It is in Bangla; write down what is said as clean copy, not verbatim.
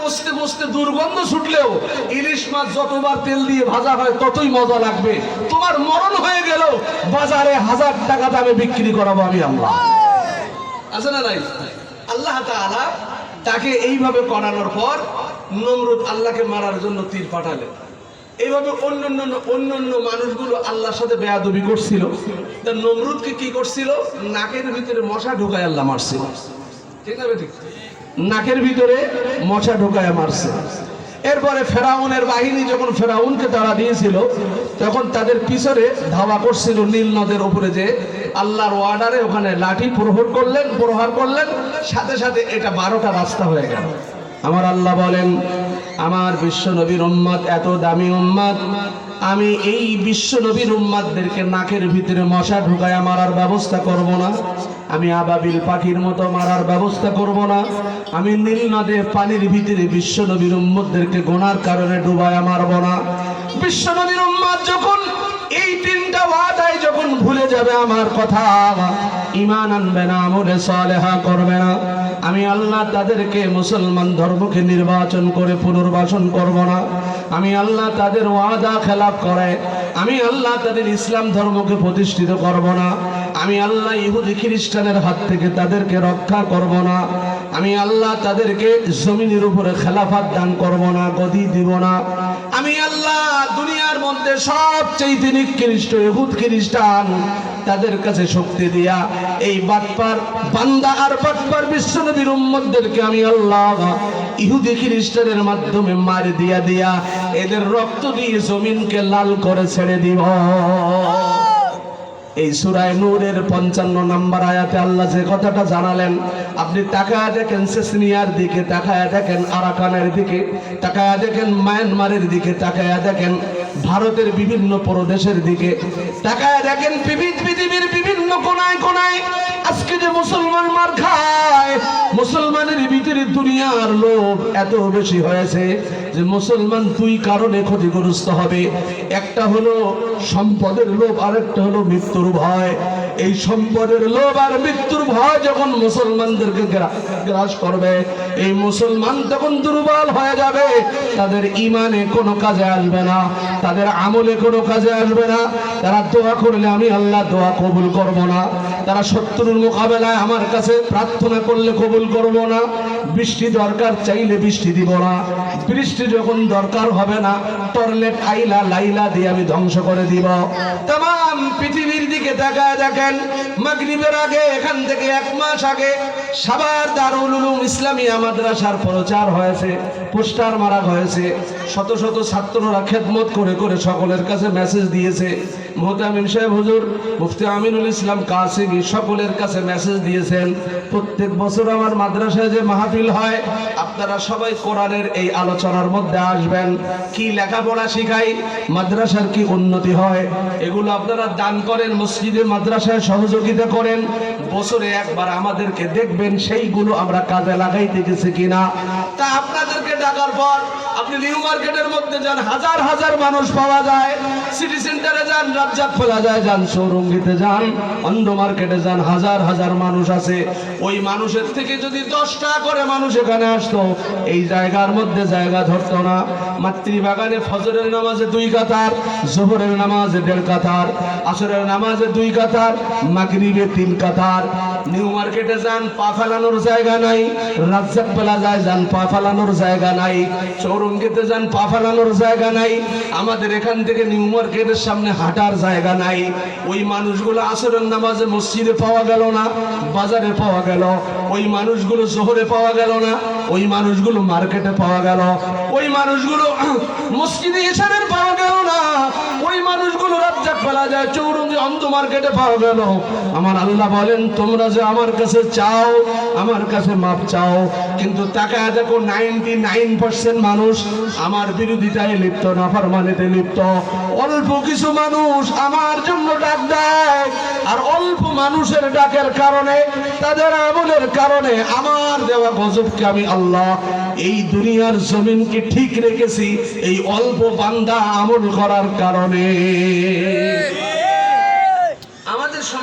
কষতে কষতে দুর্গন্ধ ছুটলেও ইলিশ মাছ যতবার তেল দিয়ে ভাজা হয় ততই মজা লাগবে। তোমার মরণ হয়ে গেল, বাজারে 1000 টাকা দামে বিক্রি করাবো আমি আল্লাহ। আছে না নাই? আল্লাহ তাআলা তাকে এইভাবে করানোর পর নমরুদ আল্লাহকে মারার জন্য তীর পাঠালেন। এইভাবে অন্যান্য মানুষগুলো আল্লাহর সাথে বেয়াদবি করছিল। তা নমরুদকে কি করছিল? নাকের ভিতরে মশা ঢুকায় আল্লাহ মারছিল। ঠিক না ঠিক? নাকের ভিতরে মশা ঢুকায় মারছে। এরপরে ফেরাউনের বাহিনী যখন ফেরাউনকে তাড়া দিয়েছিল তখন তাদের পিছনে ধাওয়া করছিল নীল নদের উপরে, যে আল্লাহর ওয়ার্ডারে ওখানে লাঠি প্রহার করলেন, সাথে সাথে এটা 12টা রাস্তা হয়ে গেল। আমার আল্লাহ বলেন, আমার বিশ্ব নবীর উম্মত এত দামি উম্মত, আমি এই বিশ্ব নবীর উম্মতদেরকে নাকের ভিতরে মশা ঢুকায় মারার ব্যবস্থা করব না। আমি আবাবিল পাখির মতো মারার ব্যবস্থা করব না। আমি নীল নদে পানির ভিতরে বিশ্ব নবীর উম্মতদেরকে গুনার কারণে ডুবায় মারব না। বিশ্ব নবীর উম্মত যখন এই 3টা ওয়াদায় যখন ভুলে যাবে আমার কথা, ঈমান আনবে না, আমলে সালেহা করবে না, আমি আল্লাহ তাদেরকে মুসলমান ধর্মকে নির্বাচন করে পুনর্বাসন করব না। আমি আল্লাহ তাদের ওয়াদা খেলাপ করে আমি আল্লাহ তাদের ইসলাম ধর্মকে প্রতিষ্ঠিত করব না। আমি আল্লাহ ইহুদি খ্রিস্টানের হাত থেকে তাদেরকে রক্ষা করব না। আমি আল্লাহ তাদেরকে জমিনের উপরে খেলাফত দান করব না, গদি দিব না। আমি আল্লাহ দুনিয়ার মধ্যে সবচেয়ে নিকৃষ্ট ইহুদ খ্রিস্টান তাদের কাছে শক্তি দিয়া এই বাটপার বান্দা আর বাটপার বিশ্ব নবীর উম্মতদেরকে আমি আল্লাহ ইহুদি খ্রিস্টানের মাধ্যমে মার দিয়া এদের রক্ত দিয়ে জমিনকে লাল করে ছেড়ে দিব। এই সূরা নূরের 55 নম্বর আয়াতে আল্লাহ যে কথাটা জানালেন, আপনি তাকায়া দেখেন চেচনিয়ার দিকে, তাকায়া দেখেন আরাকানের দিকে, তাকায়া দেখেন মায়ানমারের দিকে, তাকায়া দেখেন ভারতের বিভিন্ন প্রদেশের দিকে, তাকায়া দেখেন পৃথিবীর বিভিন্ন কোনায় কোনায় আজকে যে মুসলমান মার খায়, মুসলমানের ভিতরে দুনিয়ার লোভ এত বেশি হয়েছে যে মুসলমান 2 কারণে ক্ষতিগ্রস্ত হবে। একটা হলো সম্পদের লোভ, আরেকটা হলো মৃত্যুর ভয়। এই সম্পদের লোভ আর মৃত্যুর ভয় যখন মুসলমানদেরকে গ্রাস করবে, এই মুসলমান তখন দুর্বল হয়ে যাবে। তাদের ঈমানে কোনো কাজে আসবে না, তাদের আমলে কোনো কাজে আসবে না। তারা দোয়া করলে আমি আল্লাহ দোয়া কবুল করব না। তারা শত্রুর মোকাবেলায় আমার কাছে প্রার্থনা করলে কবুল করব না। বৃষ্টি দরকার চাইলে বৃষ্টি দিব না। বৃষ্টি যখন দরকার হবে না, টর্নেট আইলা লাইলা দিয়ে আমি ধ্বংস করে দিব। তাম পৃথিবীর দিকে তাকায় দেখেন, মাগরিবের আগে এখান থেকে 1 মাস আগে সাভার দারুল উলুম ইসলামিয়া মাদ্রাসার প্রচার হয়েছে, পোস্টার মারা হয়েছে। শত শত ছাত্ররা খেদমত করে করে সকলের কাছে মেসেজ দিয়েছে। মুহতামিম সাহেব হুজুর, মুফতি আমিনুল ইসলাম কাসিমি সকলের কাছে মেসেজ দিয়েছেন, প্রত্যেক বছর আমার মাদ্রাসায় যে মাহফিল হয় আপনারা সবাই কোরআনের এই আলোচনার মধ্যে আসবেন। কি লেখাপড়া শিখাই, মাদ্রাসার কি উন্নতি হয়, এগুলো আপনারা দান করেন, মসজিদে মাদ্রাসায় সহযোগিতা করেন। বছরে একবার আমাদেরকে দেখবেন সেইগুলো আমরা কাজে লাগাইতে গেছি কিনা। তা আপনাদেরকে ডাকার পর আপনি নিউ মার্কেটের মধ্যে যান, হাজার হাজার মানুষ পাওয়া যায়। সিটি সেন্টারে যান, রাজ্জাক প্লাজায় যান, চৌরঙ্গিতে যান, অন্ধ মার্কেটে যান, হাজার হাজার মানুষ আছে। ওই মানুষের থেকে যদি 10 টাকা করে মানুষ এখানে আসতো, এই জায়গার মধ্যে জায়গা ধরতো না। মাতৃবাগানে ফজরের নামাজে 2 কাতার, জোহরের নামাজে 1.5 কাতার, আসরের নামাজে 2 কাতার, মাগরিবে 3 কাতার। নিউ মার্কেটে যান, পা ফেলানোর জায়গা নাই। রাজ্জাক প্লাজায় যান, পা ফেলানোর জায়গা নাই। চৌরঙ্গিতে যান, পা ফেলানোর জায়গা নাই। আমাদের এখান থেকে নিউ মার্কেটের সামনে হাঁটার জায়গা নাই। ওই মানুষগুলো আসরের নামাজে মসজিদে পাওয়া গেল না, বাজারে পাওয়া গেল। ওই মানুষগুলো শহরে পাওয়া গেল না, ওই মানুষগুলো মার্কেটে পাওয়া গেল। ওই মানুষগুলো মসজিদে এশারের পাওয়া গেল না, ওই মানুষগুলো রাজ্জাক প্লাজায়, চৌরঙ্গি, অন্ধ মার্কেটে পাওয়া গেল। আমার আল্লাহ বলেন, তোমরা যে আমার কাছে চাও, আমার কাছে মাপ চাও, কিন্তু তাকায় দেখো 99% মানুষ আমার বিরোধিতায় লিপ্ত, নাফরমানিতে লিপ্ত। অল্প কিছু মানুষ আমার জন্য ডাক দেয়, আর অল্প মানুষের ডাকের কারণে, তাদের আমলের কারণে আমার দেওয়া গজবকে আমি আল্লাহ এই দুনিয়ার জমিনকে ঠিক রেখেছি এই অল্প বান্দা আমল করার কারণে। আমাদের সমাজ